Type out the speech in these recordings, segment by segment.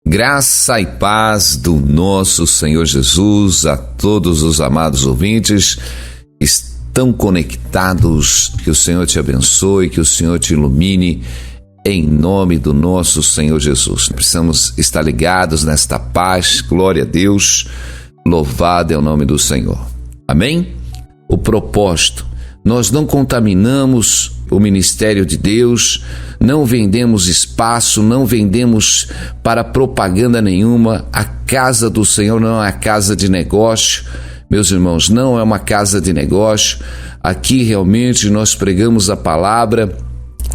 Graça e paz do nosso Senhor Jesus a todos os amados ouvintes que estão conectados. Que o Senhor te abençoe, que o Senhor te ilumine em nome do nosso Senhor Jesus. Precisamos estar ligados nesta paz. Glória a Deus, louvado é o nome do Senhor. Amém? O propósito: nós não contaminamos o ministério de Deus, não vendemos espaço, não vendemos para propaganda nenhuma. A casa do Senhor não é a casa de negócio, meus irmãos, não é uma casa de negócio. Aqui realmente nós pregamos a palavra.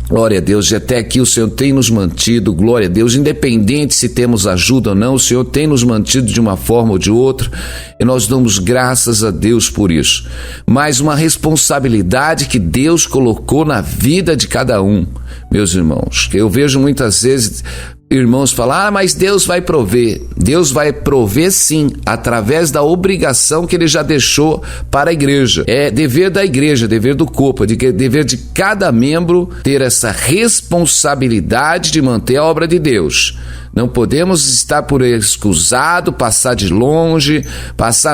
Glória a Deus, e até aqui o Senhor tem nos mantido, glória a Deus, independente se temos ajuda ou não, o Senhor tem nos mantido de uma forma ou de outra, e nós damos graças a Deus por isso. Mas uma responsabilidade que Deus colocou na vida de cada um, meus irmãos, que eu vejo muitas vezes irmãos falar, mas Deus vai prover. Deus vai prover sim, através da obrigação que Ele já deixou para a igreja. É dever da igreja, dever do corpo, dever de cada membro ter essa responsabilidade de manter a obra de Deus. Não podemos estar por excusado, passar de longe,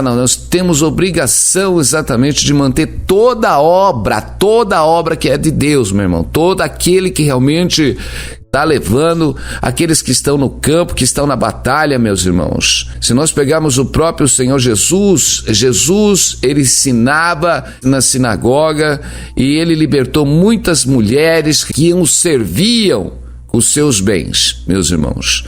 não. Nós temos obrigação exatamente de manter toda a obra que é de Deus, meu irmão. Todo aquele que realmente está levando, aqueles que estão no campo, que estão na batalha, meus irmãos. Se nós pegarmos o próprio Senhor Jesus, ele ensinava na sinagoga e ele libertou muitas mulheres que o serviam com os seus bens, meus irmãos.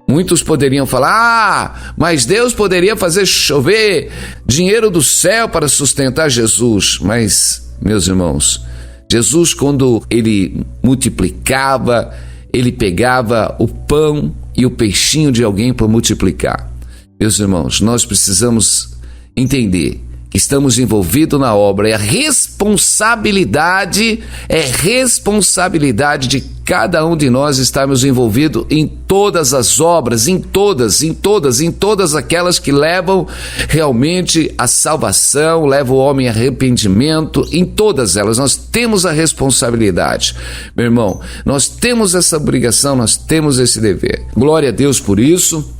Muitos poderiam falar, mas Deus poderia fazer chover dinheiro do céu para sustentar Jesus. Mas, meus irmãos, Jesus, quando ele multiplicava, ele pegava o pão e o peixinho de alguém para multiplicar. Meus irmãos, nós precisamos entender que estamos envolvidos na obra, e a responsabilidade de cada um de nós estarmos envolvidos em todas as obras, em todas aquelas que levam realmente à salvação, levam o homem a arrependimento. Em todas elas nós temos a responsabilidade, meu irmão, nós temos essa obrigação, nós temos esse dever. Glória a Deus por isso.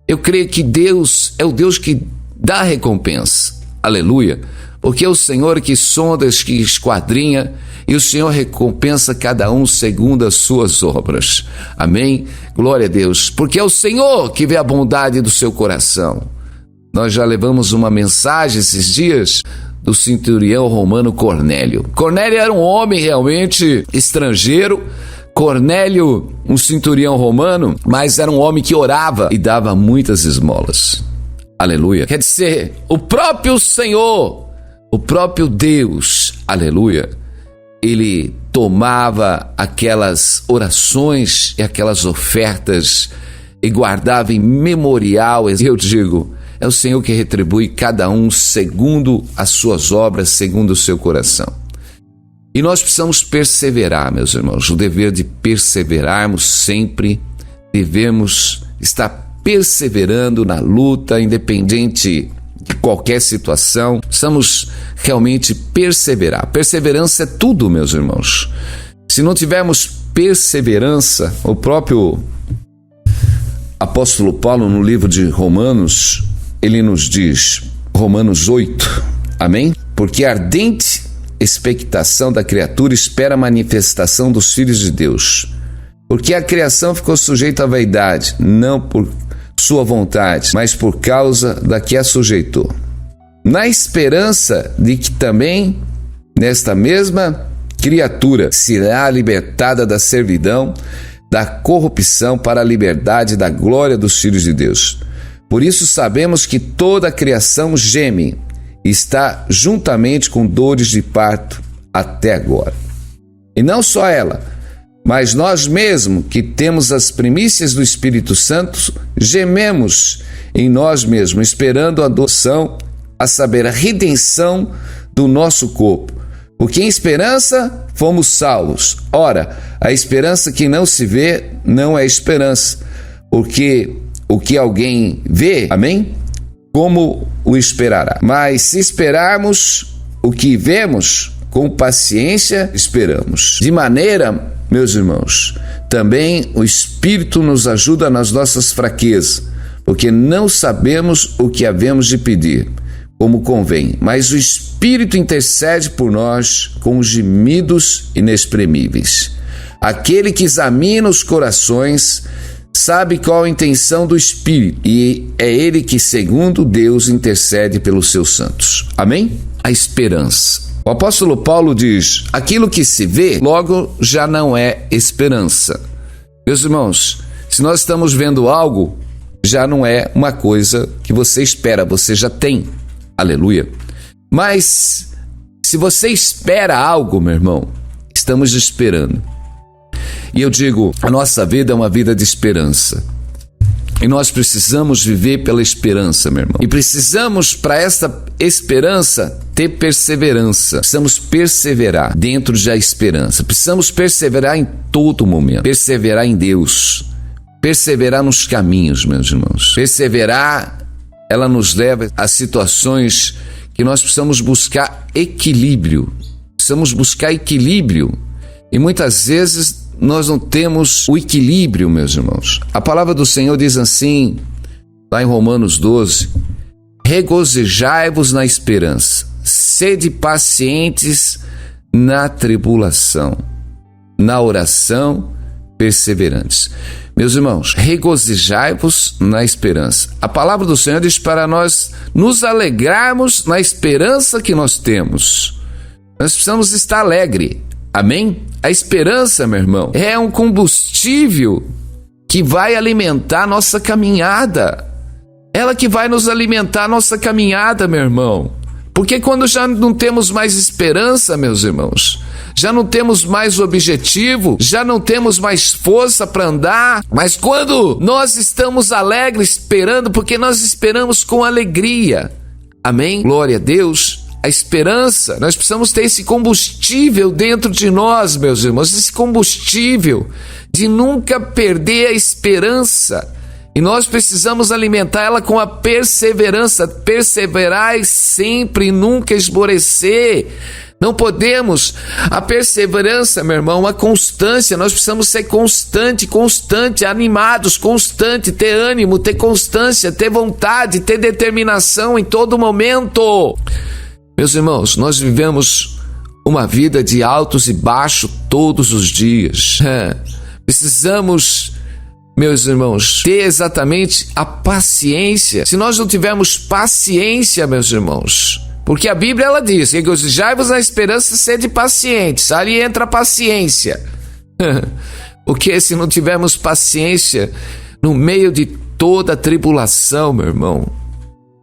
Eu creio que Deus é o Deus que dá recompensa, aleluia, porque é o Senhor que sonda, que esquadrinha, e o Senhor recompensa cada um segundo as suas obras, amém? Glória a Deus, porque é o Senhor que vê a bondade do seu coração. Nós já levamos uma mensagem esses dias do centurião romano Cornélio. Cornélio era um homem realmente estrangeiro. Cornélio, um centurião romano, mas era um homem que orava e dava muitas esmolas. Aleluia. Quer dizer, o próprio Senhor, o próprio Deus, aleluia, ele tomava aquelas orações e aquelas ofertas e guardava em memorial. Eu digo, é o Senhor que retribui cada um segundo as suas obras, segundo o seu coração. E nós precisamos perseverar, meus irmãos, o dever de perseverarmos sempre, devemos estar perseverando na luta, independente de qualquer situação. Precisamos realmente perseverar. Perseverança é tudo, meus irmãos. Se não tivermos perseverança, o próprio apóstolo Paulo, no livro de Romanos, ele nos diz, Romanos 8, amém? Porque a ardente expectação da criatura espera a manifestação dos filhos de Deus. Porque a criação ficou sujeita à vaidade, não por sua vontade, mas por causa da que a sujeitou, na esperança de que também nesta mesma criatura será libertada da servidão, da corrupção para a liberdade da glória dos filhos de Deus. Por isso sabemos que toda a criação geme e está juntamente com dores de parto até agora. E não só ela, mas nós mesmos, que temos as primícias do Espírito Santo, gememos em nós mesmos, esperando a adoção, a saber, a redenção do nosso corpo. Porque em esperança fomos salvos. Ora, a esperança que não se vê não é esperança, porque o que alguém vê, amém? Como o esperará? Mas se esperarmos o que vemos, com paciência esperamos. De maneira, meus irmãos, também o Espírito nos ajuda nas nossas fraquezas, porque não sabemos o que havemos de pedir, como convém, mas o Espírito intercede por nós com gemidos inexprimíveis. Aquele que examina os corações sabe qual a intenção do Espírito, e é ele que, segundo Deus, intercede pelos seus santos. Amém? A esperança. O apóstolo Paulo diz: aquilo que se vê, logo já não é esperança. Meus irmãos, se nós estamos vendo algo, já não é uma coisa que você espera, você já tem. Aleluia. Mas se você espera algo, meu irmão, estamos esperando. E eu digo, a nossa vida é uma vida de esperança. E nós precisamos viver pela esperança, meu irmão. E precisamos, para essa esperança, ter perseverança. Precisamos perseverar dentro da esperança. Precisamos perseverar em todo momento. Perseverar em Deus. Perseverar nos caminhos, meus irmãos. Perseverar, ela nos leva a situações que nós precisamos buscar equilíbrio. Precisamos buscar equilíbrio. E muitas vezes nós não temos o equilíbrio, meus irmãos. A palavra do Senhor diz assim, lá em Romanos 12: regozijai-vos na esperança, sede pacientes na tribulação, na oração perseverantes. Meus irmãos, regozijai-vos na esperança. A palavra do Senhor diz para nós nos alegrarmos na esperança que nós temos. Nós precisamos estar alegre. Amém? A esperança, meu irmão, é um combustível que vai alimentar a nossa caminhada. Ela que vai nos alimentar a nossa caminhada, meu irmão. Porque quando já não temos mais esperança, meus irmãos, já não temos mais objetivo, já não temos mais força para andar, mas quando nós estamos alegres esperando, porque nós esperamos com alegria. Amém? Glória a Deus. A esperança, nós precisamos ter esse combustível dentro de nós, meus irmãos, esse combustível de nunca perder a esperança. E nós precisamos alimentar ela com a perseverança, perseverai sempre e nunca esmorecer. Não podemos, a perseverança, meu irmão, a constância, nós precisamos ser constante, animados, constante, ter ânimo, ter constância, ter vontade, ter determinação em todo momento. Meus irmãos, nós vivemos uma vida de altos e baixos todos os dias. Precisamos, meus irmãos, ter exatamente a paciência. Se nós não tivermos paciência, meus irmãos, porque a Bíblia ela diz: regozijai-vos na esperança, sede pacientes. Ali entra a paciência. Porque se não tivermos paciência no meio de toda a tribulação, meu irmão,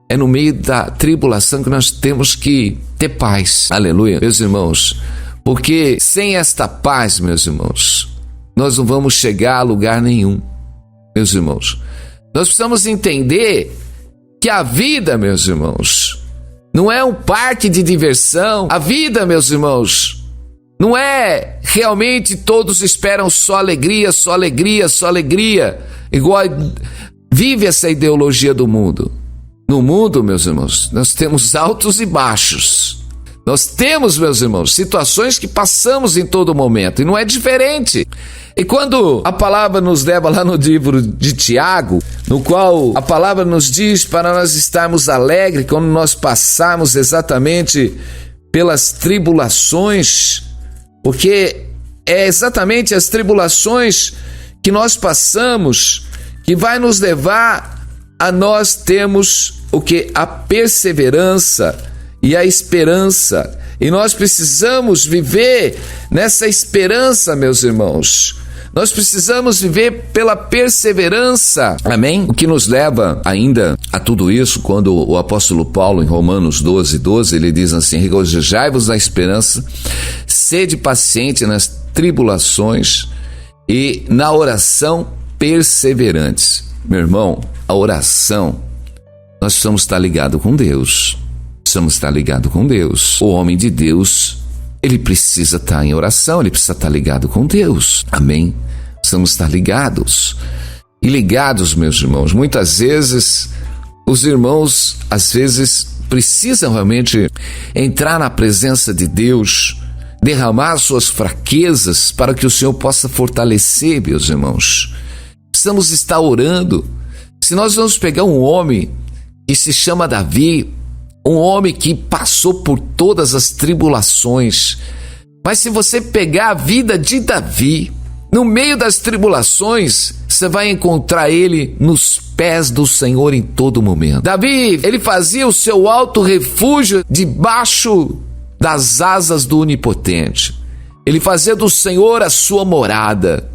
é no meio da tribulação que nós temos que ter paz. Aleluia, meus irmãos. Porque sem esta paz, meus irmãos, nós não vamos chegar a lugar nenhum, meus irmãos. Nós precisamos entender que a vida, meus irmãos, não é um parque de diversão. A vida, meus irmãos, não é realmente todos esperam só alegria, só alegria, só alegria. Igual vive essa ideologia do mundo. No mundo, meus irmãos, nós temos altos e baixos. Nós temos, meus irmãos, situações que passamos em todo momento e não é diferente. E quando a palavra nos leva lá no livro de Tiago, no qual a palavra nos diz para nós estarmos alegres quando nós passarmos exatamente pelas tribulações, porque é exatamente as tribulações que nós passamos que vai nos levar a nós termos o que? A perseverança e a esperança. E nós precisamos viver nessa esperança, meus irmãos. Nós precisamos viver pela perseverança. Amém? O que nos leva ainda a tudo isso, quando o apóstolo Paulo, em Romanos 12:12, ele diz assim: regozijai-vos na esperança, sede paciente nas tribulações e na oração perseverantes. Meu irmão, a oração, nós precisamos estar ligados com Deus. Precisamos estar ligados com Deus. O homem de Deus, ele precisa estar em oração, ele precisa estar ligado com Deus. Amém? Precisamos estar ligados. E ligados, meus irmãos, muitas vezes, os irmãos, às vezes, precisam realmente entrar na presença de Deus, derramar suas fraquezas para que o Senhor possa fortalecer, meus irmãos. Precisamos estar orando. Se nós vamos pegar um homem que se chama Davi, um homem que passou por todas as tribulações, mas se você pegar a vida de Davi, no meio das tribulações, você vai encontrar ele nos pés do Senhor em todo momento. Davi, ele fazia o seu alto refúgio debaixo das asas do Onipotente. Ele fazia do Senhor a sua morada.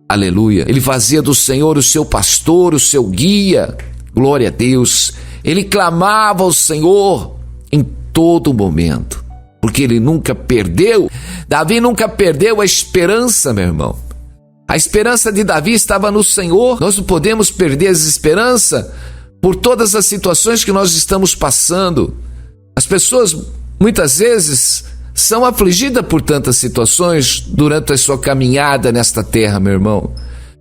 Aleluia. Ele fazia do Senhor o seu pastor, o seu guia. Glória a Deus. Ele clamava ao Senhor em todo momento, porque ele nunca perdeu. Davi nunca perdeu a esperança, meu irmão. A esperança de Davi estava no Senhor. Nós não podemos perder a esperança por todas as situações que nós estamos passando. As pessoas muitas vezes são afligidas por tantas situações durante a sua caminhada nesta terra, meu irmão.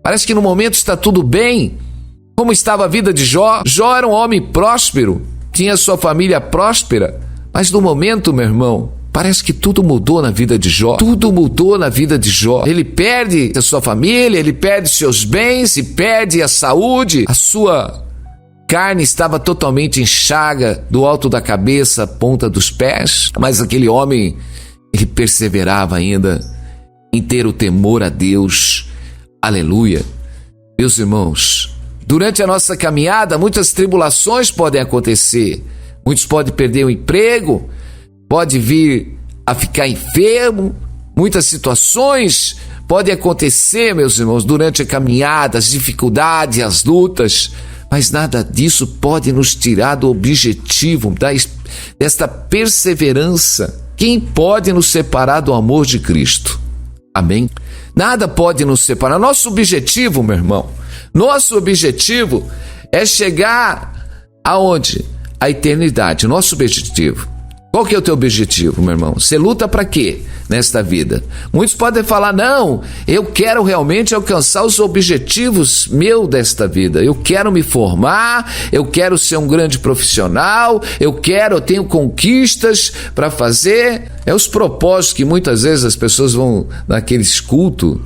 Parece que no momento está tudo bem, como estava a vida de Jó. Jó era um homem próspero, tinha sua família próspera, mas no momento, meu irmão, parece que tudo mudou na vida de Jó. Tudo mudou na vida de Jó. Ele perde a sua família, ele perde seus bens e perde a saúde. A sua carne estava totalmente enxaga, do alto da cabeça à ponta dos pés. Mas aquele homem, ele perseverava ainda em ter o temor a Deus. Aleluia. Meus irmãos, durante a nossa caminhada, muitas tribulações podem acontecer. Muitos podem perder o emprego, pode vir a ficar enfermo. Muitas situações podem acontecer, meus irmãos, durante a caminhada, as dificuldades, as lutas. Mas nada disso pode nos tirar do objetivo, desta perseverança. Quem pode nos separar do amor de Cristo? Amém? Nada pode nos separar. Nosso objetivo, meu irmão, nosso objetivo é chegar aonde? A eternidade. Nosso objetivo. Qual que é o teu objetivo, meu irmão? Você luta para quê nesta vida? Muitos podem falar, não, eu quero realmente alcançar os objetivos desta vida. Eu quero me formar, eu quero ser um grande profissional, eu tenho conquistas para fazer. É os propósitos que muitas vezes as pessoas vão naqueles cultos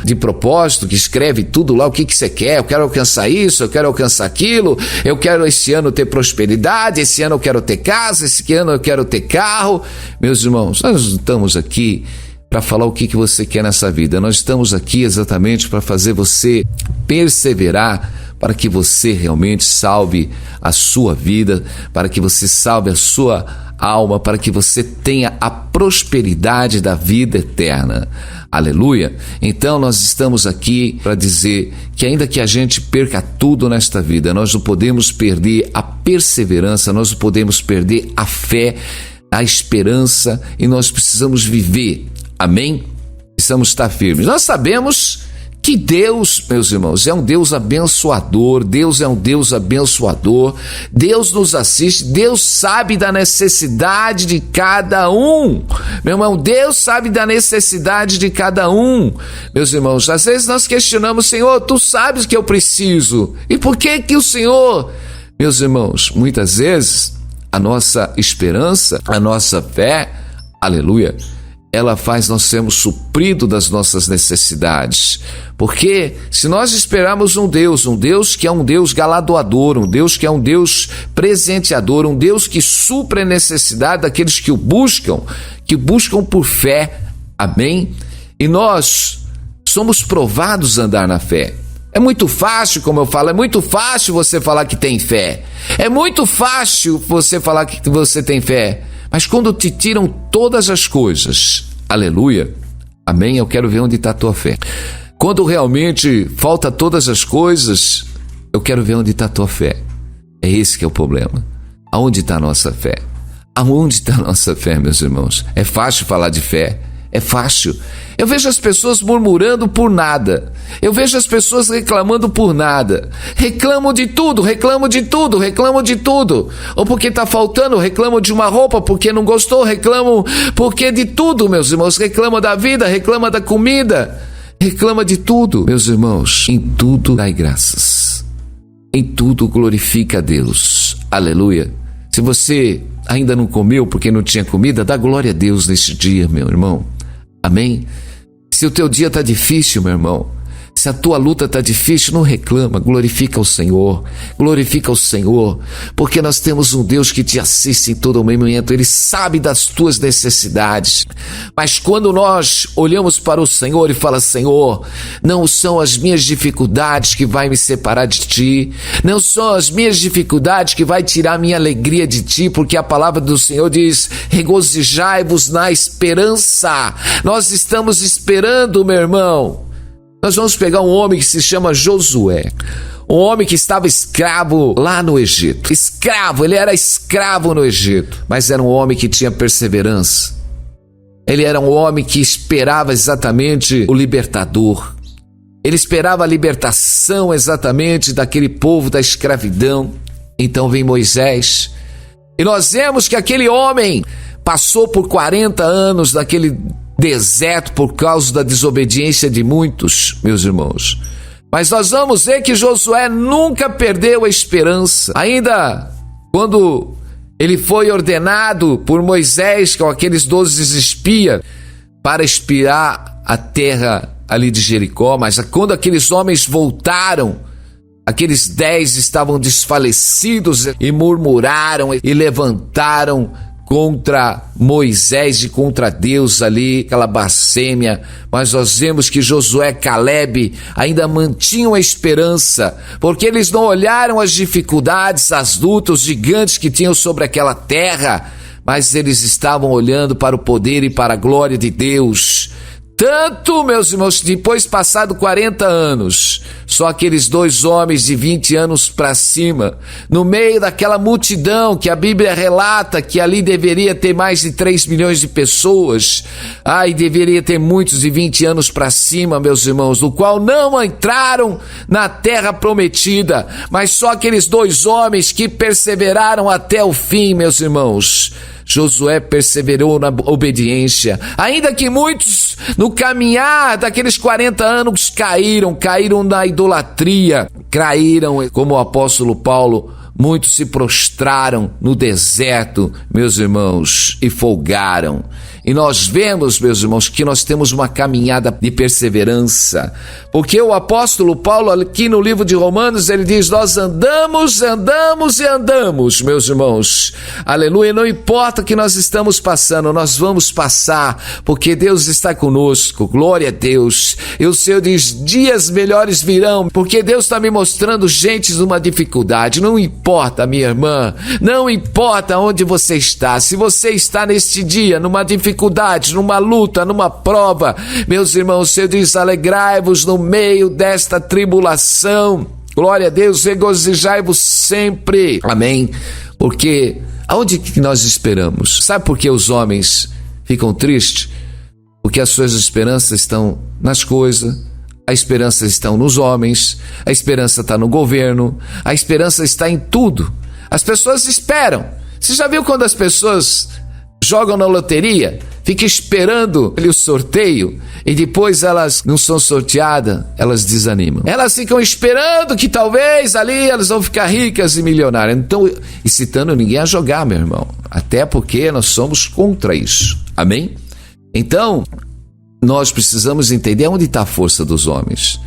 de propósito, que escreve tudo lá, o que você quer. Eu quero alcançar isso, eu quero alcançar aquilo, eu quero esse ano ter prosperidade, esse ano eu quero ter casa, esse ano eu quero ter carro. Meus irmãos, nós não estamos aqui para falar o que você quer nessa vida. Nós estamos aqui exatamente para fazer você perseverar, para que você realmente salve a sua vida, para que você salve a sua alma, para que você tenha a prosperidade da vida eterna. Aleluia! Então nós estamos aqui para dizer que ainda que a gente perca tudo nesta vida, nós não podemos perder a perseverança, nós não podemos perder a fé, a esperança, e nós precisamos viver. Amém? Precisamos estar firmes. Nós sabemos que Deus, meus irmãos, é um Deus abençoador. Deus é um Deus abençoador. Deus nos assiste. Deus sabe da necessidade de cada um. Meu irmão, Deus sabe da necessidade de cada um. Meus irmãos, às vezes nós questionamos, Senhor, tu sabes que eu preciso. E por que o Senhor? Meus irmãos, muitas vezes a nossa esperança, a nossa fé, aleluia, ela faz nós sermos supridos das nossas necessidades. Porque se nós esperarmos um Deus que é um Deus galardoador, um Deus que é um Deus presenteador, um Deus que supre a necessidade daqueles que buscam por fé, amém? E nós somos provados a andar na fé. É muito fácil, como eu falo, é muito fácil você falar que tem fé. É muito fácil você falar que você tem fé. Mas quando te tiram todas as coisas, aleluia, amém, eu quero ver onde está a tua fé. Quando realmente falta todas as coisas, eu quero ver onde está a tua fé. É esse que é o problema. Aonde está a nossa fé? Aonde está a nossa fé, meus irmãos? É fácil falar de fé. É fácil. Eu vejo as pessoas murmurando por nada. Eu vejo as pessoas reclamando por nada. Reclamam de tudo. Ou porque está faltando, reclamam de uma roupa porque não gostou, reclamam porque de tudo, meus irmãos. Reclama da vida, reclama da comida, reclama de tudo. Meus irmãos, em tudo dai graças. Em tudo glorifica a Deus. Aleluia. Se você ainda não comeu porque não tinha comida, dá glória a Deus neste dia, meu irmão. Amém? Se o teu dia está difícil, meu irmão, se a tua luta está difícil, não reclama, glorifica o Senhor, porque nós temos um Deus que te assiste em todo momento, Ele sabe das tuas necessidades. Mas quando nós olhamos para o Senhor e fala: Senhor, não são as minhas dificuldades que vai me separar de Ti, não são as minhas dificuldades que vai tirar a minha alegria de Ti, porque a palavra do Senhor diz: regozijai-vos na esperança. Nós estamos esperando, meu irmão. Nós vamos pegar um homem que se chama Josué, um homem que estava escravo lá no Egito. Ele era escravo no Egito, mas era um homem que tinha perseverança. Ele era um homem que esperava exatamente o libertador. Ele esperava a libertação exatamente daquele povo da escravidão. Então vem Moisés, e nós vemos que aquele homem passou por 40 anos naquele deserto por causa da desobediência de muitos, meus irmãos. Mas nós vamos ver que Josué nunca perdeu a esperança. Ainda quando ele foi ordenado por Moisés com aqueles 12 espias para espiar a terra ali de Jericó, mas quando aqueles homens voltaram, aqueles 10 estavam desfalecidos e murmuraram e levantaram contra Moisés e contra Deus ali, aquela blasfêmia. Mas nós vemos que Josué e Caleb ainda mantinham a esperança, porque eles não olharam as dificuldades, as lutas, os gigantes que tinham sobre aquela terra, mas eles estavam olhando para o poder e para a glória de Deus. Tanto, meus irmãos, depois passado 40 anos, só aqueles 2 homens de 20 anos para cima, no meio daquela multidão que a Bíblia relata que ali deveria ter mais de 3 milhões de pessoas, e deveria ter muitos de 20 anos para cima, meus irmãos, do qual não entraram na terra prometida, mas só aqueles 2 homens que perseveraram até o fim, meus irmãos. Josué perseverou na obediência, ainda que muitos no caminhar daqueles 40 anos caíram na idolatria, caíram, como o apóstolo Paulo, muitos se prostraram no deserto, meus irmãos, e folgaram. E nós vemos, meus irmãos, que nós temos uma caminhada de perseverança, porque o apóstolo Paulo, aqui no livro de Romanos, ele diz: nós andamos, meus irmãos, aleluia. Não importa o que nós estamos passando, nós vamos passar, porque Deus está conosco, glória a Deus. E o Senhor diz: dias melhores virão, porque Deus está me mostrando gente numa dificuldade. Não importa, minha irmã, não importa onde você está, se você está neste dia numa dificuldade, numa luta, numa prova, meus irmãos, o Senhor diz: alegrai-vos no meio desta tribulação, glória a Deus, regozijai-vos sempre, amém. Porque aonde que nós esperamos? Sabe por que os homens ficam tristes? Porque as suas esperanças estão nas coisas, a esperança está nos homens, a esperança está no governo, a esperança está em tudo. As pessoas esperam. Você já viu quando as pessoas jogam na loteria, ficam esperando o sorteio e depois elas não são sorteadas, elas desanimam. Elas ficam esperando que talvez ali elas vão ficar ricas e milionárias. Então, incitando ninguém a jogar, meu irmão, até porque nós somos contra isso, amém? Então, nós precisamos entender onde está a força dos homens.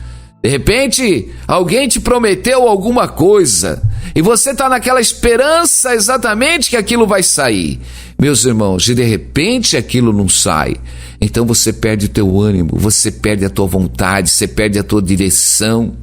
De repente, alguém te prometeu alguma coisa e você está naquela esperança exatamente que aquilo vai sair. Meus irmãos, e de repente aquilo não sai. Então você perde o teu ânimo, você perde a tua vontade, você perde a tua direção.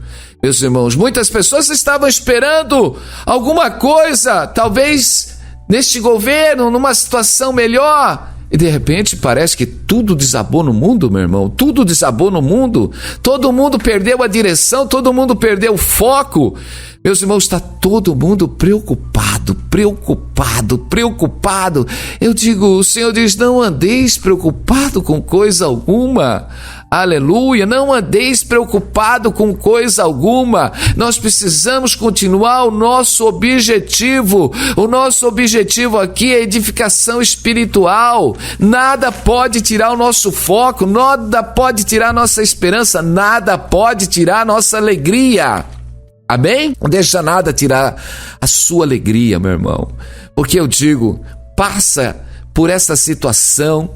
Meus irmãos, muitas pessoas estavam esperando alguma coisa, talvez neste governo, numa situação melhor. E de repente parece que tudo desabou no mundo, meu irmão. Tudo desabou no mundo. Todo mundo perdeu a direção, todo mundo perdeu o foco. Meus irmãos, está todo mundo preocupado. Eu digo, o Senhor diz: não andeis preocupado com coisa alguma. Aleluia, não andeis preocupado com coisa alguma. Nós precisamos continuar o nosso objetivo. O nosso objetivo aqui é edificação espiritual. Nada pode tirar o nosso foco, nada pode tirar a nossa esperança, nada pode tirar a nossa alegria. Amém? Não deixa nada tirar a sua alegria, meu irmão. Porque eu digo, passa por essa situação,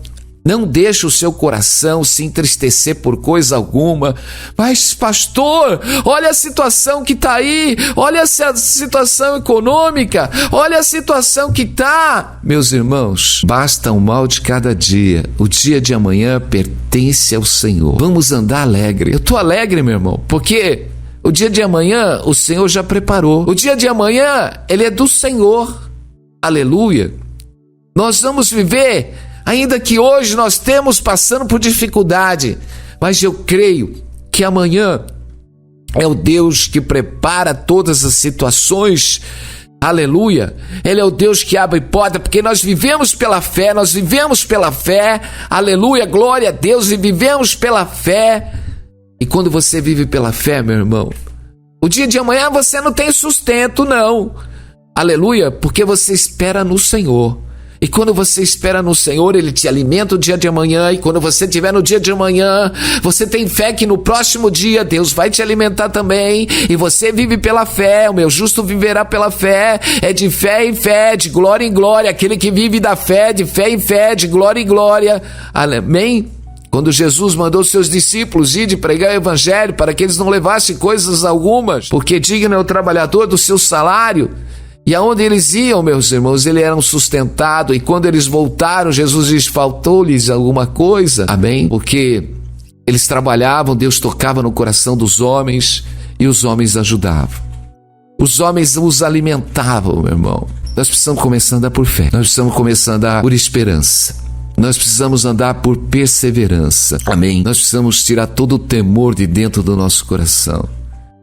não deixa o seu coração se entristecer por coisa alguma. Mas, pastor, olha a situação que está aí, olha a situação econômica, olha a situação que está. Meus irmãos, basta o mal de cada dia. O dia de amanhã pertence ao Senhor. Vamos andar alegre. Eu estou alegre, meu irmão, porque o dia de amanhã o Senhor já preparou. O dia de amanhã, ele é do Senhor. Aleluia. Nós vamos viver, ainda que hoje nós estamos passando por dificuldade, mas eu creio que amanhã é o Deus que prepara todas as situações. Aleluia. Ele é o Deus que abre porta, porque nós vivemos pela fé, aleluia, glória a Deus, e vivemos pela fé. E quando você vive pela fé, meu irmão, o dia de amanhã você não tem sustento, não. Aleluia, porque você espera no Senhor. E quando você espera no Senhor, Ele te alimenta o dia de amanhã. E quando você estiver no dia de amanhã, você tem fé que no próximo dia Deus vai te alimentar também. E você vive pela fé. O meu justo viverá pela fé. É de fé em fé, de glória em glória. Aquele que vive da fé, de fé em fé, de glória em glória. Amém? Quando Jesus mandou seus discípulos ir de pregar o evangelho para que eles não levassem coisas algumas, porque digno é o trabalhador do seu salário. E aonde eles iam, meus irmãos, eles eram sustentados. E quando eles voltaram, Jesus diz, faltou-lhes alguma coisa. Amém? Porque eles trabalhavam, Deus tocava no coração dos homens e os homens ajudavam. Os homens os alimentavam, meu irmão. Nós precisamos começar a andar por fé. Nós precisamos começar a andar por esperança. Nós precisamos andar por perseverança. Amém? Nós precisamos tirar todo o temor de dentro do nosso coração.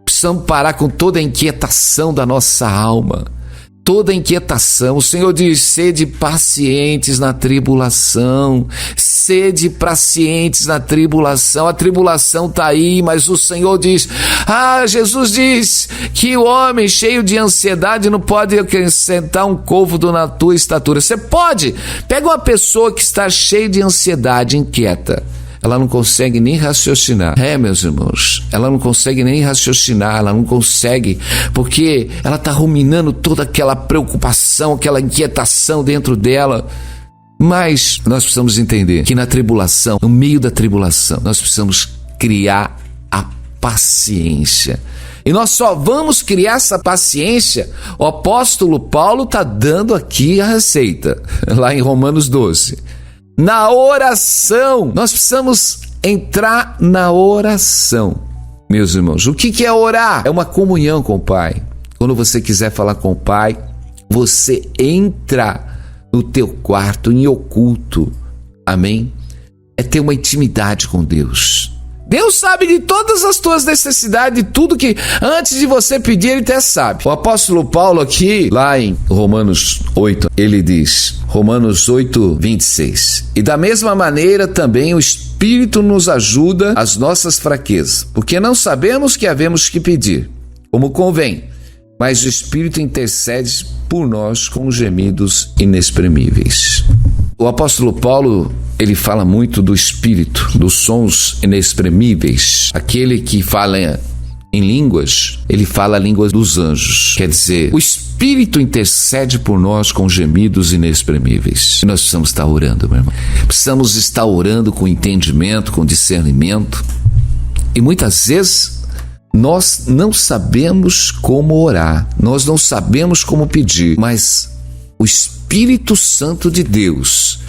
Precisamos parar com toda a inquietação da nossa alma. Toda inquietação. O Senhor diz, sede pacientes na tribulação. Sede pacientes na tribulação. A tribulação está aí, mas o Senhor diz, Jesus diz que o homem cheio de ansiedade não pode acrescentar um côvado na tua estatura. Você pode. Pega uma pessoa que está cheia de ansiedade, inquieta. Ela não consegue nem raciocinar. Meus irmãos, ela não consegue nem raciocinar, ela não consegue, porque ela está ruminando toda aquela preocupação, aquela inquietação dentro dela. Mas nós precisamos entender que na tribulação, no meio da tribulação, nós precisamos criar a paciência. E nós só vamos criar essa paciência, o apóstolo Paulo está dando aqui a receita, lá em Romanos 12. Na oração, nós precisamos entrar na oração. Meus irmãos, o que é orar? É uma comunhão com o Pai. Quando você quiser falar com o Pai, você entra no teu quarto, em oculto. Amém? É ter uma intimidade com Deus. Deus sabe de todas as tuas necessidades, de tudo que antes de você pedir, Ele até sabe. O apóstolo Paulo aqui, lá em Romanos 8, ele diz, Romanos 8, 26. E da mesma maneira também o Espírito nos ajuda às nossas fraquezas, porque não sabemos o que havemos que pedir, como convém, mas o Espírito intercede por nós com gemidos inexprimíveis. O apóstolo Paulo, ele fala muito do Espírito, dos sons inexprimíveis. Aquele que fala em línguas, ele fala a língua dos anjos. Quer dizer, o Espírito intercede por nós com gemidos inexprimíveis. E nós precisamos estar orando, meu irmão. Precisamos estar orando com entendimento, com discernimento. E muitas vezes nós não sabemos como orar, nós não sabemos como pedir, mas o Espírito Santo de Deus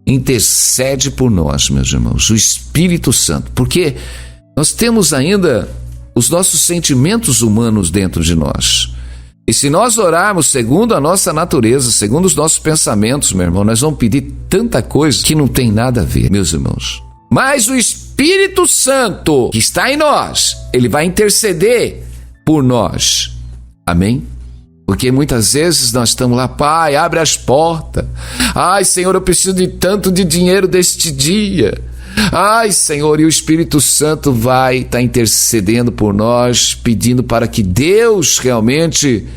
intercede por nós, meus irmãos. O Espírito Santo, porque nós temos ainda os nossos sentimentos humanos dentro de nós. E se nós orarmos segundo a nossa natureza, segundo os nossos pensamentos, meu irmão, nós vamos pedir tanta coisa que não tem nada a ver, meus irmãos. Mas o Espírito Santo que está em nós, ele vai interceder por nós. Amém? Porque muitas vezes nós estamos lá, Pai, abre as portas. Ai, Senhor, eu preciso de tanto de dinheiro deste dia. Ai, Senhor, e o Espírito Santo vai estar intercedendo por nós, pedindo para que Deus realmente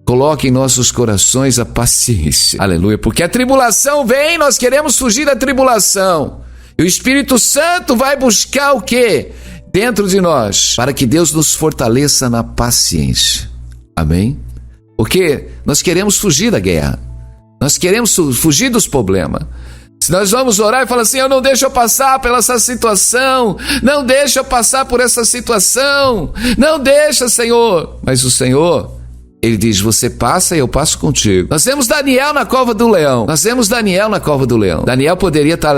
coloque em nossos corações a paciência. Aleluia, porque a tribulação vem, nós queremos fugir da tribulação. E o Espírito Santo vai buscar o quê? dentro de nós, para que Deus nos fortaleça na paciência. Amém? Porque nós queremos fugir da guerra, nós queremos fugir dos problemas. Se nós vamos orar e falar assim, não deixa eu passar por essa situação, não deixa eu passar por essa situação, não deixa, Senhor. Mas o Senhor, Ele diz, você passa e eu passo contigo. Nós vemos Daniel na cova do leão. Daniel poderia estar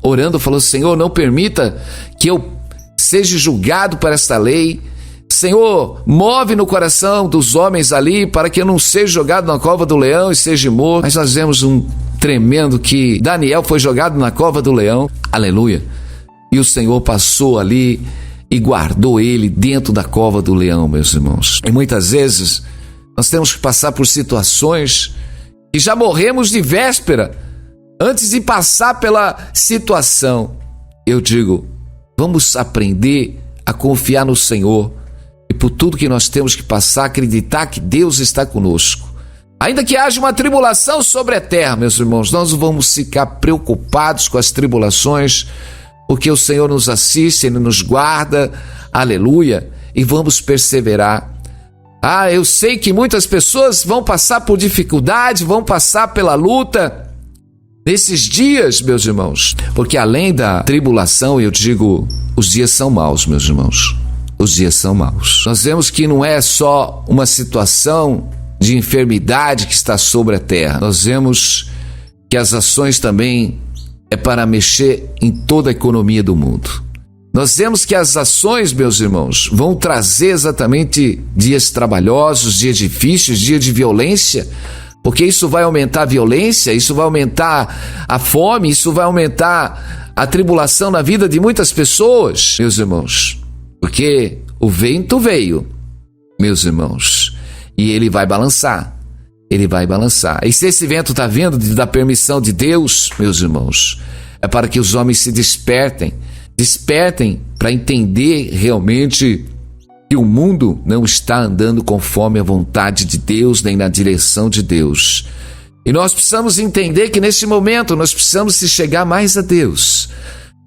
orando, falando, Senhor, não permita que eu seja julgado por esta lei. Senhor, move no coração dos homens ali para que eu não seja jogado na cova do leão e seja morto. Mas nós vemos um tremendo que Daniel foi jogado na cova do leão. Aleluia. E o Senhor passou ali e guardou ele dentro da cova do leão, meus irmãos. E muitas vezes nós temos que passar por situações que já morremos de véspera antes de passar pela situação. Eu digo, vamos aprender a confiar no Senhor e por tudo que nós temos que passar, acreditar que Deus está conosco. Ainda que haja uma tribulação sobre a terra, meus irmãos, nós não vamos ficar preocupados com as tribulações, porque o Senhor nos assiste, Ele nos guarda, aleluia, e vamos perseverar. Eu sei que muitas pessoas vão passar por dificuldade, vão passar pela luta nesses dias, meus irmãos, porque além da tribulação, eu digo, os dias são maus, meus irmãos, os dias são maus. Nós vemos que não é só uma situação de enfermidade que está sobre a terra. Nós vemos que as ações também é para mexer em toda a economia do mundo. Nós vemos que as ações, meus irmãos, vão trazer exatamente dias trabalhosos, dias difíceis, dias de violência, porque isso vai aumentar a violência, isso vai aumentar a fome, isso vai aumentar a tribulação na vida de muitas pessoas, meus irmãos, porque o vento veio, meus irmãos, e ele vai balançar, E se esse vento está vindo da permissão de Deus, meus irmãos, é para que os homens se despertem para entender realmente que o mundo não está andando conforme a vontade de Deus, nem na direção de Deus. E nós precisamos entender que nesse momento nós precisamos se chegar mais a Deus,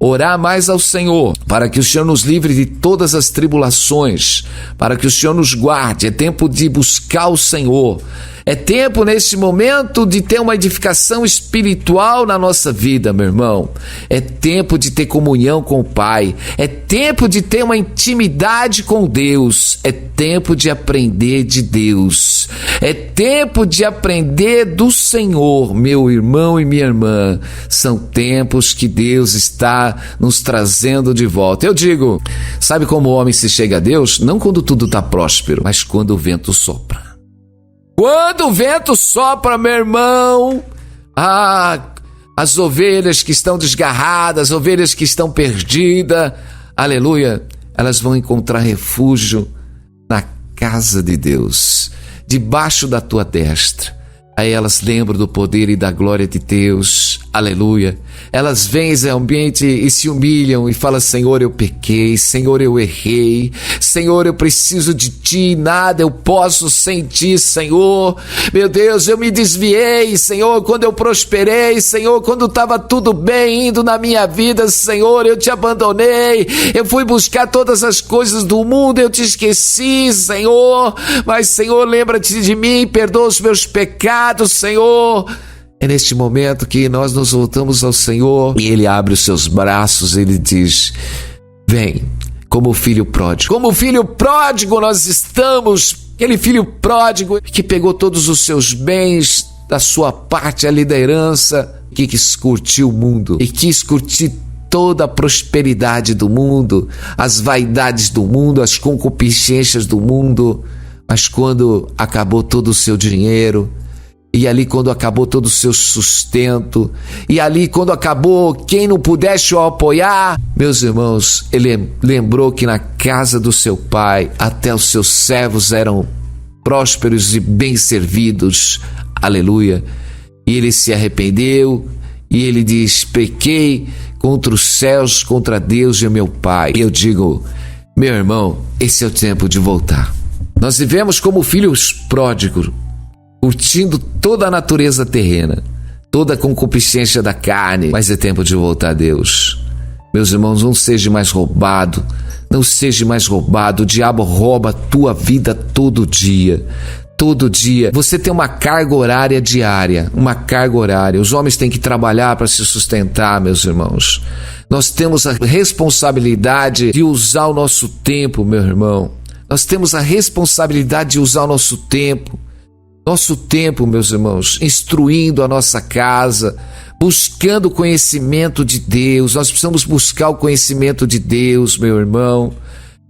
orar mais ao Senhor, para que o Senhor nos livre de todas as tribulações, para que o Senhor nos guarde. É tempo de buscar o Senhor. É tempo, nesse momento, de ter uma edificação espiritual na nossa vida, meu irmão. É tempo de ter comunhão com o Pai. É tempo de ter uma intimidade com Deus. É tempo de aprender de Deus. É tempo de aprender do Senhor, meu irmão e minha irmã. São tempos que Deus está nos trazendo de volta. Eu digo, sabe como o homem se chega a Deus? Não quando tudo está próspero, mas quando o vento sopra. Quando o vento sopra, meu irmão, as ovelhas que estão desgarradas, as ovelhas que estão perdidas, aleluia, elas vão encontrar refúgio na casa de Deus, debaixo da tua destra. Aí elas lembram do poder e da glória de Deus, aleluia. Elas vêm realmente e se humilham e falam, Senhor, eu pequei, Senhor, eu errei, Senhor, eu preciso de Ti, nada eu posso sem Ti, Senhor. Meu Deus, eu me desviei, Senhor, quando eu prosperei, Senhor, quando estava tudo bem indo na minha vida, Senhor, eu Te abandonei, eu fui buscar todas as coisas do mundo, eu Te esqueci, Senhor, mas, Senhor, lembra-te de mim, perdoa os meus pecados, Senhor. É neste momento que nós nos voltamos ao Senhor e Ele abre os seus braços, Ele diz, vem, como o filho pródigo. Como o filho pródigo nós estamos, aquele filho pródigo que pegou todos os seus bens da sua parte ali da herança, que quis curtir o mundo e quis curtir toda a prosperidade do mundo, as vaidades do mundo, as concupiscências do mundo, mas quando acabou todo o seu dinheiro, e ali quando acabou todo o seu sustento, e ali quando acabou quem não pudesse o apoiar, meus irmãos, ele lembrou que na casa do seu pai até os seus servos eram prósperos e bem servidos, aleluia, e ele se arrependeu, e ele diz, pequei contra os céus, contra Deus e meu pai. E eu digo, meu irmão, esse é o tempo de voltar. Nós vivemos como filhos pródigos, curtindo toda a natureza terrena, toda a concupiscência da carne, mas é tempo de voltar a Deus. Meus irmãos, não seja mais roubado. Não seja mais roubado. O diabo rouba a tua vida todo dia. Todo dia. Você tem uma carga horária diária. Uma carga horária. Os homens têm que trabalhar para se sustentar, meus irmãos. Nós temos a responsabilidade de usar o nosso tempo, meu irmão. Nós temos a responsabilidade de usar o nosso tempo. Nosso tempo, meus irmãos, instruindo a nossa casa, buscando o conhecimento de Deus. Nós precisamos buscar o conhecimento de Deus, meu irmão.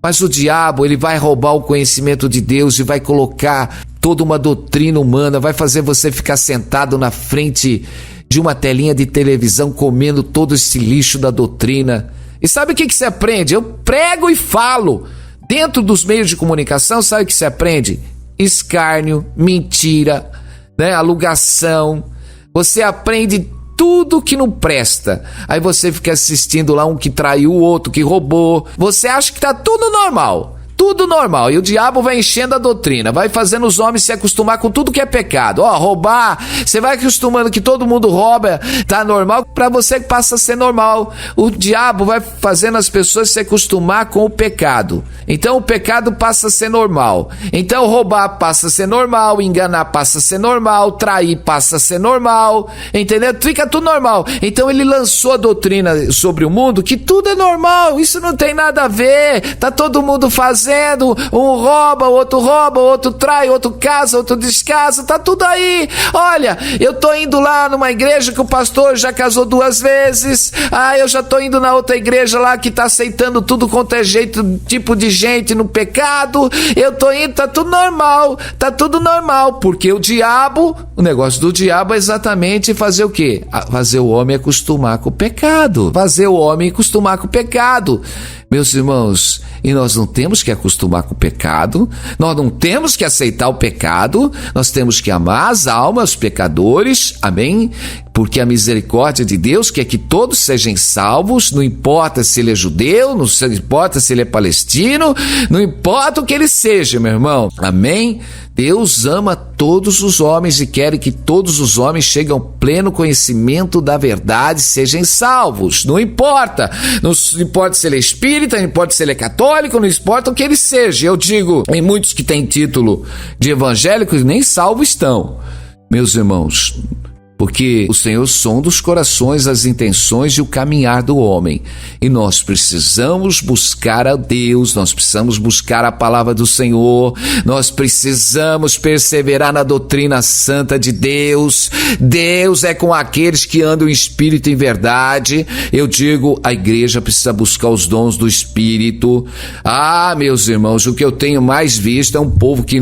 Mas o diabo, ele vai roubar o conhecimento de Deus e vai colocar toda uma doutrina humana, vai fazer você ficar sentado na frente de uma telinha de televisão comendo todo esse lixo da doutrina. E sabe o que você aprende? Eu prego e falo. Dentro dos meios de comunicação, sabe o que você aprende? Escárnio, mentira, né? Alugação. Você aprende tudo que não presta. Aí você fica assistindo lá um que traiu o outro, que roubou. Você acha que tá tudo normal. Tudo normal. E o diabo vai enchendo a doutrina, vai fazendo os homens se acostumar com tudo que é pecado. Roubar, você vai acostumando que todo mundo rouba, tá normal, para você que passa a ser normal. O diabo vai fazendo as pessoas se acostumar com o pecado. Então o pecado passa a ser normal. Então roubar passa a ser normal, enganar passa a ser normal, trair passa a ser normal, entendeu? Fica tudo normal. Então ele lançou a doutrina sobre o mundo que tudo é normal, isso não tem nada a ver, tá todo mundo fazendo. Um rouba, o outro trai, outro casa, outro descasa, tá tudo aí. Olha, eu tô indo lá numa igreja que o pastor já casou 2 vezes. Eu já tô indo na outra igreja lá que tá aceitando tudo quanto é jeito, tipo de gente no pecado. Eu tô indo, tá tudo normal, porque o diabo, o negócio do diabo é exatamente fazer o quê? Fazer o homem acostumar com o pecado. Meus irmãos, e nós não temos que acostumar com o pecado, nós não temos que aceitar o pecado, nós temos que amar as almas, os pecadores, amém? Porque a misericórdia de Deus quer que todos sejam salvos, não importa se ele é judeu, não importa se ele é palestino, não importa o que ele seja, meu irmão, amém? Deus ama todos os homens e quer que todos os homens cheguem ao pleno conhecimento da verdade, sejam salvos. Não importa se ele é espírita, não importa se ele é católico, não importa o que ele seja. Eu digo, em muitos que têm título de evangélicos, nem salvos estão, meus irmãos. Porque o Senhor sonda os corações, as intenções e o caminhar do homem. E nós precisamos buscar a Deus, nós precisamos buscar a palavra do Senhor, nós precisamos perseverar na doutrina santa de Deus. Deus é com aqueles que andam em espírito e em verdade. Eu digo, a igreja precisa buscar os dons do Espírito. Meus irmãos, o que eu tenho mais visto é um povo que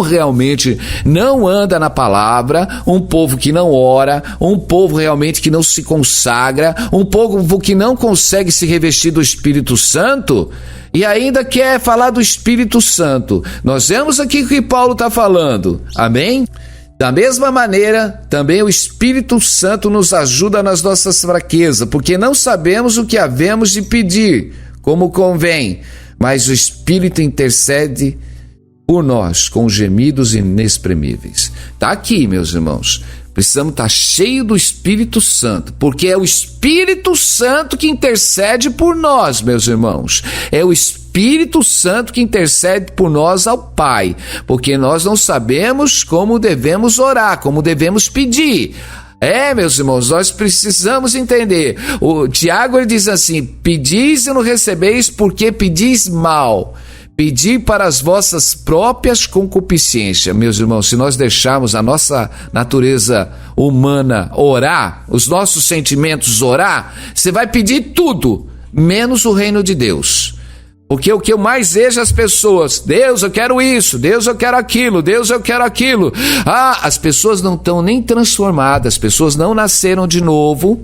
realmente não anda na palavra, um povo que não ora, um povo realmente que não se consagra, um povo que não consegue se revestir do Espírito Santo e ainda quer falar do Espírito Santo. Nós vemos aqui o que Paulo está falando, amém? Da mesma maneira, também o Espírito Santo nos ajuda nas nossas fraquezas, porque não sabemos o que havemos de pedir, como convém, mas o Espírito intercede por nós com gemidos inexprimíveis. Está aqui, meus irmãos. Precisamos estar cheios do Espírito Santo, porque é o Espírito Santo que intercede por nós, meus irmãos. É o Espírito Santo que intercede por nós ao Pai, porque nós não sabemos como devemos orar, como devemos pedir. Meus irmãos, nós precisamos entender. O Tiago ele diz assim: pedis e não recebeis porque pedis mal. Pedir para as vossas próprias concupiscências. Meus irmãos, se nós deixarmos a nossa natureza humana orar, os nossos sentimentos orar, você vai pedir tudo, menos o reino de Deus. Porque o que eu mais vejo as pessoas, Deus, eu quero isso, Deus, eu quero aquilo, Deus, eu quero aquilo. As pessoas não estão nem transformadas, as pessoas não nasceram de novo,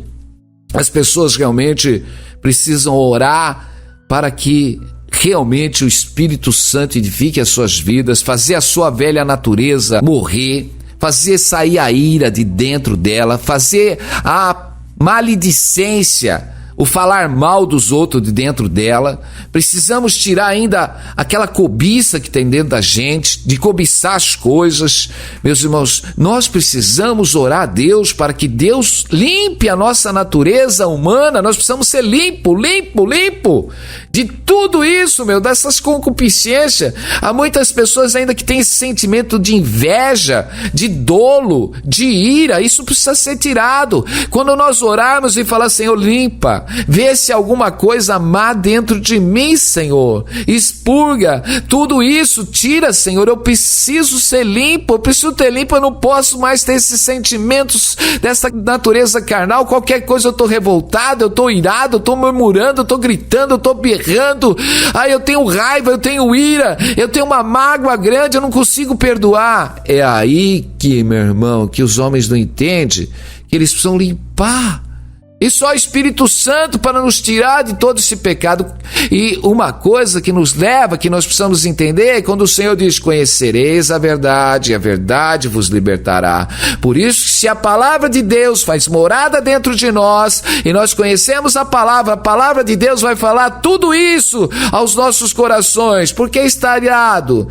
as pessoas realmente precisam orar para que realmente o Espírito Santo edifique as suas vidas, fazer a sua velha natureza morrer, fazer sair a ira de dentro dela, fazer a maledicência, o falar mal dos outros de dentro dela, precisamos tirar ainda aquela cobiça que tem dentro da gente, de cobiçar as coisas. Meus irmãos, nós precisamos orar a Deus para que Deus limpe a nossa natureza humana. Nós precisamos ser limpo de tudo isso, dessas concupiscências. Há muitas pessoas ainda que têm esse sentimento de inveja, de dolo, de ira. Isso precisa ser tirado. Quando nós orarmos e falar, Senhor, limpa, vê se alguma coisa má dentro de mim, Senhor, expurga tudo isso, tira, Senhor. Eu preciso ser limpo, eu preciso ter limpo, eu não posso mais ter esses sentimentos dessa natureza carnal. Qualquer coisa eu estou revoltado, eu estou irado, eu estou murmurando, eu estou gritando, eu estou berrando, eu tenho raiva, eu tenho ira, eu tenho uma mágoa grande, eu não consigo perdoar. É aí que, meu irmão, que os homens não entendem que eles precisam limpar. E só o Espírito Santo para nos tirar de todo esse pecado. E uma coisa que nos leva, que nós precisamos entender, é quando o Senhor diz, conhecereis a verdade, e a verdade vos libertará. Por isso, se a palavra de Deus faz morada dentro de nós, e nós conhecemos a palavra de Deus vai falar tudo isso aos nossos corações. Porque está irado?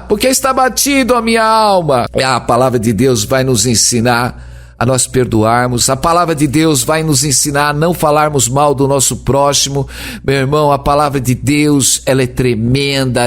Porque está batido a minha alma. A palavra de Deus vai nos ensinar a nós perdoarmos. A palavra de Deus vai nos ensinar a não falarmos mal do nosso próximo. Meu irmão, a palavra de Deus, ela é tremenda.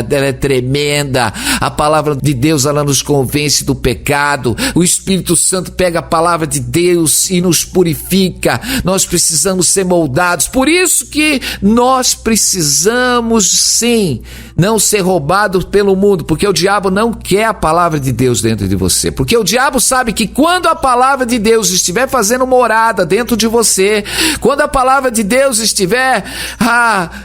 A palavra de Deus, ela nos convence do pecado. O Espírito Santo pega a palavra de Deus e nos purifica. Nós precisamos ser moldados. Por isso que nós precisamos, sim, não ser roubados pelo mundo, porque o diabo não quer a palavra de Deus dentro de você. Porque o diabo sabe que quando a palavra de Deus estiver fazendo morada dentro de você, quando a palavra de Deus estiver,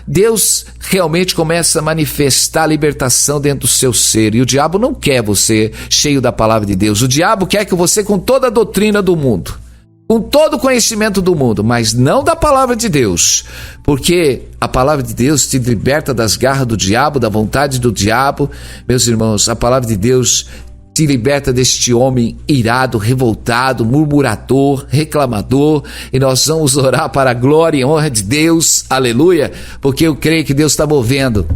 Deus realmente começa a manifestar a libertação dentro do seu ser. E o diabo não quer você cheio da palavra de Deus. O diabo quer que você com toda a doutrina do mundo, com todo o conhecimento do mundo, mas não da palavra de Deus, porque a palavra de Deus te liberta das garras do diabo, da vontade do diabo. Meus irmãos, a palavra de Deus te liberta deste homem irado, revoltado, murmurador, reclamador, e nós vamos orar para a glória e honra de Deus, aleluia, porque eu creio que Deus está movendo,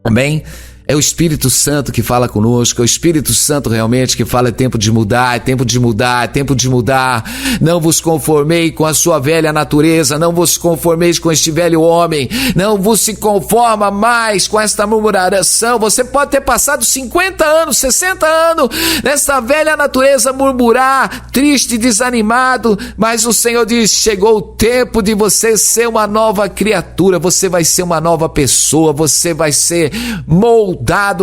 amém? É o Espírito Santo que fala conosco, é o Espírito Santo realmente que fala, é tempo de mudar, é tempo de mudar, é tempo de mudar. Não vos conformei com a sua velha natureza, não vos conformeis com este velho homem, não vos se conforma mais com esta murmuração. Você pode ter passado 50 anos, 60 anos nessa velha natureza, murmurar, triste, desanimado, mas o Senhor diz, chegou o tempo de você ser uma nova criatura, você vai ser uma nova pessoa, você vai ser moldado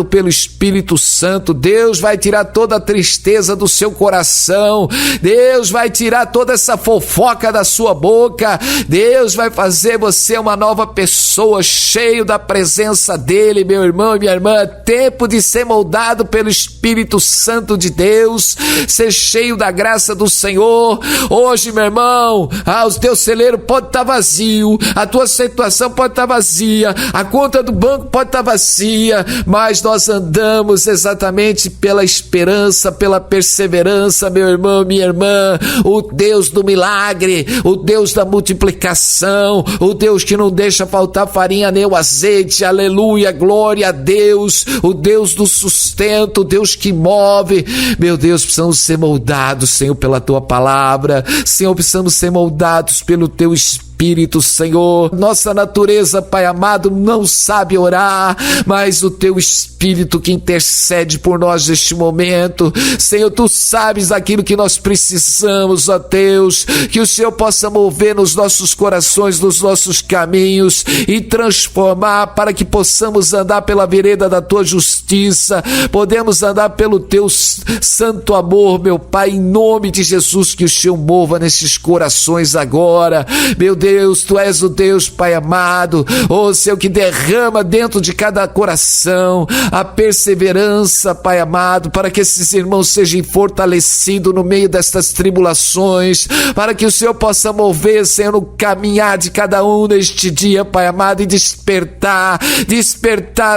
pelo Espírito Santo. Deus vai tirar toda a tristeza do seu coração, Deus vai tirar toda essa fofoca da sua boca, Deus vai fazer você uma nova pessoa, cheio da presença dele. Meu irmão e minha irmã, é tempo de ser moldado pelo Espírito Santo de Deus, ser cheio da graça do Senhor. Hoje, meu irmão, o teu celeiro pode estar vazio, a tua situação pode estar vazia, a conta do banco pode estar vazia, mas nós andamos exatamente pela esperança, pela perseverança, meu irmão, minha irmã. O Deus do milagre, o Deus da multiplicação, o Deus que não deixa faltar farinha nem o azeite, aleluia, glória a Deus, o Deus do sustento, o Deus que move. Meu Deus, precisamos ser moldados, Senhor, pela tua palavra, Senhor, precisamos ser moldados pelo teu Espírito, Senhor. Nossa natureza, Pai amado, não sabe orar, mas o teu Espírito que intercede por nós neste momento, Senhor, tu sabes aquilo que nós precisamos, ó Deus, que o Senhor possa mover nos nossos corações, nos nossos caminhos e transformar para que possamos andar pela vereda da tua justiça, podemos andar pelo teu santo amor, meu Pai, em nome de Jesus, que o Senhor mova nesses corações agora. Meu Deus, tu és o Deus, Pai amado, Senhor, que derrama dentro de cada coração a perseverança, Pai amado, para que esses irmãos sejam fortalecidos no meio destas tribulações, para que o Senhor possa mover, Senhor, no caminhar de cada um neste dia, Pai amado, e despertar,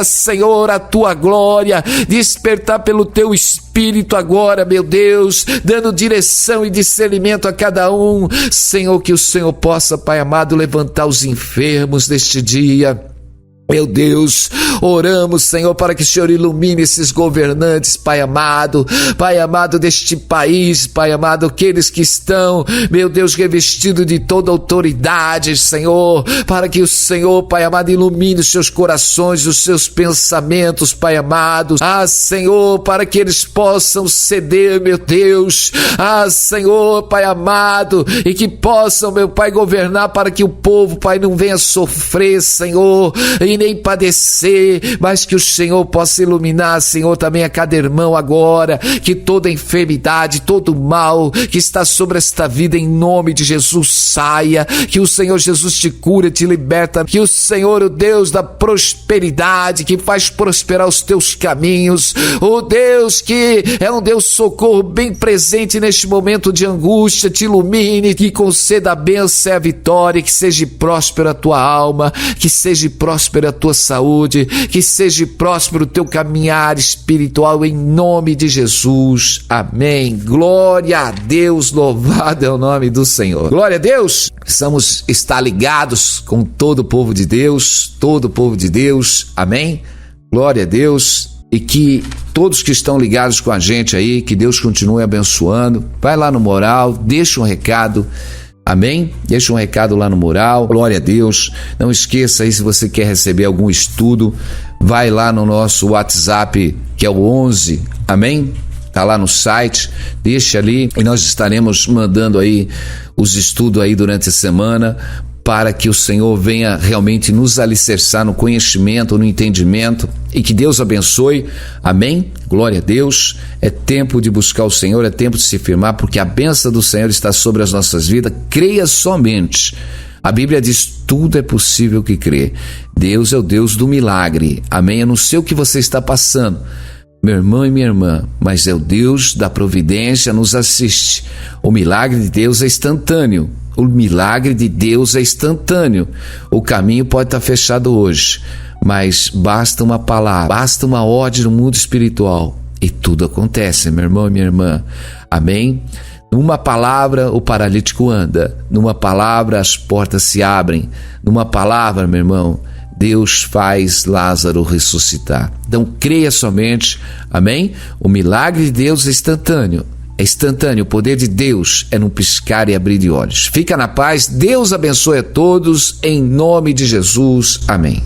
Senhor, a tua glória, despertar pelo teu Espírito, Espírito agora, meu Deus, dando direção e discernimento a cada um. Senhor, que o Senhor possa, Pai amado, levantar os enfermos neste dia. Meu Deus, oramos, Senhor, para que o Senhor ilumine esses governantes, Pai amado deste país, Pai amado, aqueles que estão, meu Deus, revestidos de toda autoridade, Senhor, para que o Senhor, Pai amado, ilumine os seus corações, os seus pensamentos, Pai amado, Senhor, para que eles possam ceder, meu Deus, Senhor, Pai amado, e que possam, meu Pai, governar para que o povo, Pai, não venha sofrer, Senhor, e nem padecer, mas que o Senhor possa iluminar, Senhor, também a cada irmão agora, que toda enfermidade, todo mal que está sobre esta vida, em nome de Jesus, saia, que o Senhor Jesus te cura, te liberta, que o Senhor, o Deus da prosperidade, que faz prosperar os teus caminhos, o Deus que é um Deus socorro bem presente neste momento de angústia, te ilumine, que conceda a bênção e a vitória, que seja próspera a tua alma, que seja próspera a tua saúde, que seja próspero o teu caminhar espiritual, em nome de Jesus, amém. Glória a Deus, louvado é o nome do Senhor. Glória a Deus. Precisamos estar ligados com todo o povo de Deus, amém. Glória a Deus. E que todos que estão ligados com a gente aí, que Deus continue abençoando. Vai lá no Moral, deixa um recado. Amém? Deixa um recado lá no Moral. Glória a Deus. Não esqueça aí, se você quer receber algum estudo, vai lá no nosso WhatsApp, que é o 11. Amém? Tá lá no site. Deixa ali e nós estaremos mandando aí os estudos aí durante a semana, para que o Senhor venha realmente nos alicerçar no conhecimento, no entendimento, e que Deus abençoe, amém? Glória a Deus. É tempo de buscar o Senhor, é tempo de se firmar, porque a bênção do Senhor está sobre as nossas vidas. Creia somente. A Bíblia diz, tudo é possível que crê. Deus é o Deus do milagre, amém? Eu não sei o que você está passando, meu irmão e minha irmã, mas é o Deus da providência, nos assiste. O milagre de Deus é instantâneo. O milagre de Deus é instantâneo. O caminho pode estar fechado hoje, mas basta uma palavra, basta uma ordem no mundo espiritual e tudo acontece, meu irmão e minha irmã. Amém? Numa palavra, o paralítico anda. Numa palavra, as portas se abrem. Numa palavra, meu irmão, Deus faz Lázaro ressuscitar. Então creia somente, amém? O milagre de Deus é instantâneo. É instantâneo, o poder de Deus é num piscar e abrir de olhos. Fica na paz, Deus abençoe a todos, em nome de Jesus, amém.